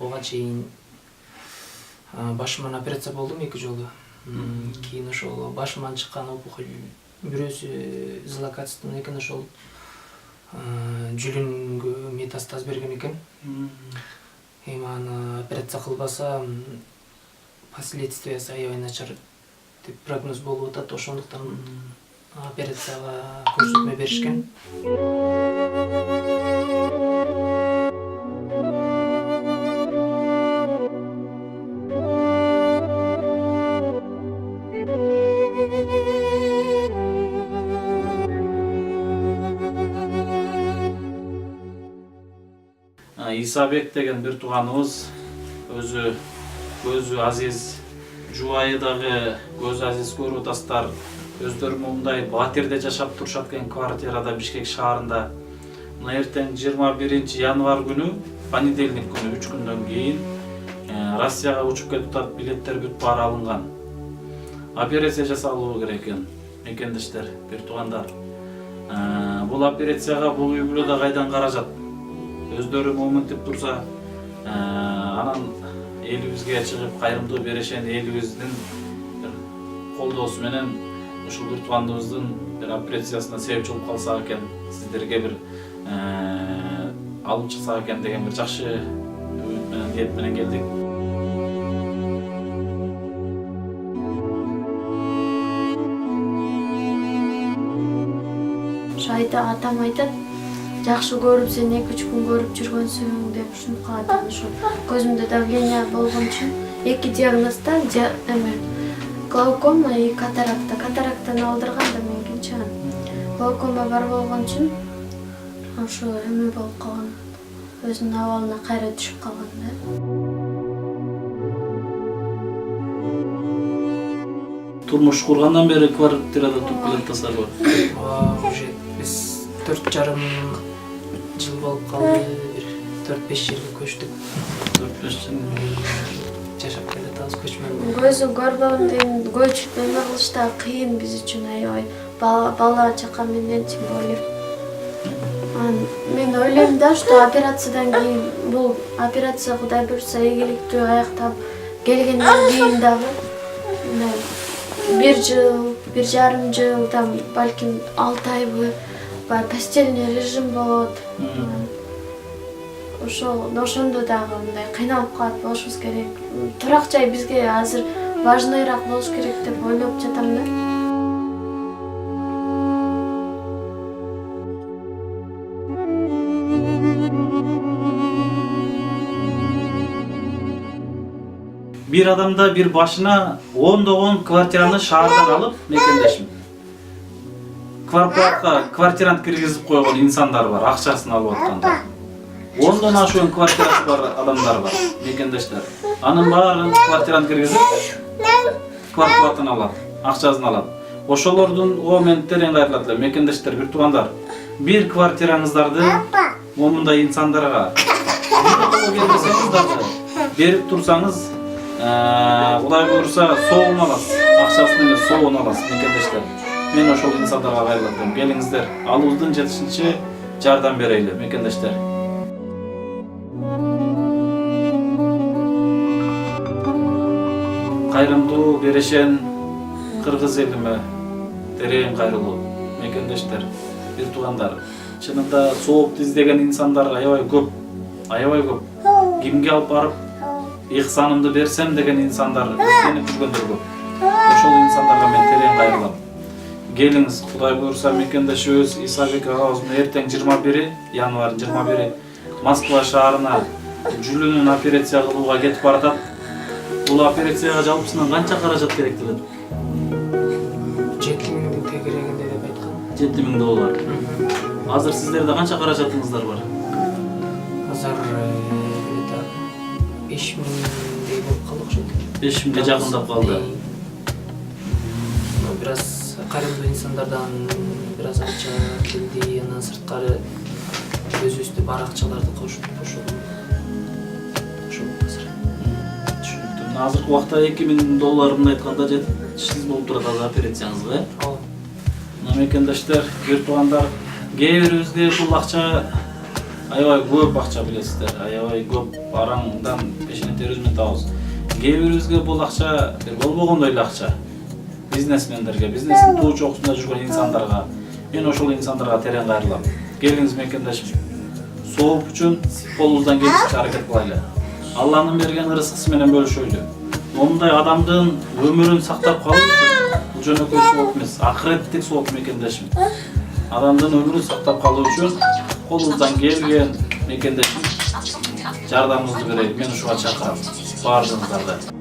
буга чейин башыман операция болдум 2 жолу. Кийин ошол башыман чыккан опухоль бирөөсү злокачественный экен, ошол жүлүнгө метастаз берген экен. Эми аны операция кылбаса последствиясы аябай начар деп прогноз болуп атат. Ошондуктан операцияга көрсөтмө беришкен. Исабек деген бир тууганыбыз көзү азиз, жубайы дагы көзү азиз көрүп атасыздар. Өздөрү мындай батирде жашап турушат экен, квартирада Бишкек шаарында. Мына эртең 21 январь күнү, понедельник күнү 3 күндөн кийин Россияга учуп кетип атат, билеттер бүт баары алынган. Операция жасалуу керек экен, мекендештер, бир туугандар. Бул операцияга бул үй бүлөдө кайдан каражат? Өздөрү момунтип турса, анан элибизге чыгып кайрымдуу берешен элибиздин колдоосу менен ушул бир туугандыбыздын бир операциясына себепчи болуп калсак экен, сиздерге бир алып чыксак экен деген бир жакшы үмүт менен, ниет менен келдик. Атам айтат, жакшы көрүп сен 2-3 күн көрүп жүргөнсүң деп ушинтип калат. Ошо көзүмдө давление болгон үчүн 2 диагнозда глаукома и катаракта. Катарактаны алдырган да мен кийинчи. Глаукома бар болгон үчүн ошо эме болуп калган. Өзүнүн абалына кайра түшүп калган да. Турмуш кургандан бери квартирада туруп келе атасыздарбы? Уже биз 4,5 жыл болуп калды. 4-5 жерге көчтүк. 4-5 жыл жашап келе атабыз көчмөн. Көзү көрбөгөн деген көчүп эме кылыш да кыйын биз үчүн, аябай. Бала чака менен тем более. Мен ойлойм да, что операциядан кийин бул операция Кудай буйрса ийгиликтүү аяктап келгенден кийин дагы 1 жыл, 1,5 жыл, там балким 6 айбы постельный режим болот. Ошондо дагы мындай кыйналып калат болушубуз керек. Турак жай бизге азыр важныйраак болуш керек деп ойлоп жатам да. Bir adamda bir başına 10 kvartirаны шаардан алып мекендешим. Квартирант киргизип койгон инсандар бар, акчасын алып атканда. 10 ашуун квартирасы бар адамдар бар, мекендештер. Анын баарын квартирант киргизип, квартиратын алат, акчасын алат. Ошолордун мен терең кайрылат элем, мекендештер, бир туугандар. Бир квартираңыздарды момундай инсандарга берип турсаңыз, Кудай буйрса соогун аласыз, акчасын эмес, соогун аласыз, мекендештер. Мен ошол инсандарга кайрылам. Келиңиздер, алыбыздын жетишинче жардам берели, мекендештер. Кайрымдуу берешен кыргыз элиме терең кайрылуу, мекендештер, бир туугандар. Чынында соопду издеген инсандар аябай көп. Кимге алып барып ихсанымды берсем деген инсандар изденип жүргөндөр көп. Ошол инсандарга мен терең кайрылам. Келиңиз, Кудай буйрса мекендешибиз Исабек агабыз эртең 21 январь 21 Москва шаарына жүлүнүн операция кылууга кетип баратат. Бул операцияга жалпысынан канча каражат керек делет? 7.000 тегерегинде деп айткан. 7.000 доллар. Азыр сиздерде канча каражатыңыздар бар? Азыр 5.000 болуп калды окшойт. 5.000 жакындап калды. Бираз кайрымдуу инсандардан бираз акча келди, анан сырткары өзүбүздө бар акчаларды кошуп ошол азыр. Түшүнүктүү. Азыркы убакта 2.000 долларын айтканда жетишсиз болуп турат азыр операцияңызга. Мекендештер, бир туугандар, кээ бирибизге бул акча аябай көп акча билесиздер, аябай көп араңдан пешене терүүбүз табабыз. Кээ бирибизге бул акча болбогондой эле акча. Бизнесмендерге, бизнестин туу чокусунда жүргөн инсандарга, мен ошол инсандарга терең кайрылам. Келиңиз мекендешим. Сооп үчүн колубуздан келишинче аракет кылайлы. Алланын берген ырыскысы менен бөлүшөйлү. Ондай адамдын өмүрүн сактап калуу үчүн бул жөнөкөй сооп эмес, акыреттик сооп мекендешим. Адамдын өмүрүн сактап калуу үчүн колубуздан келген мекендешим жардамыңызды берели. Мен ушуга чакырам баарыңыздарды.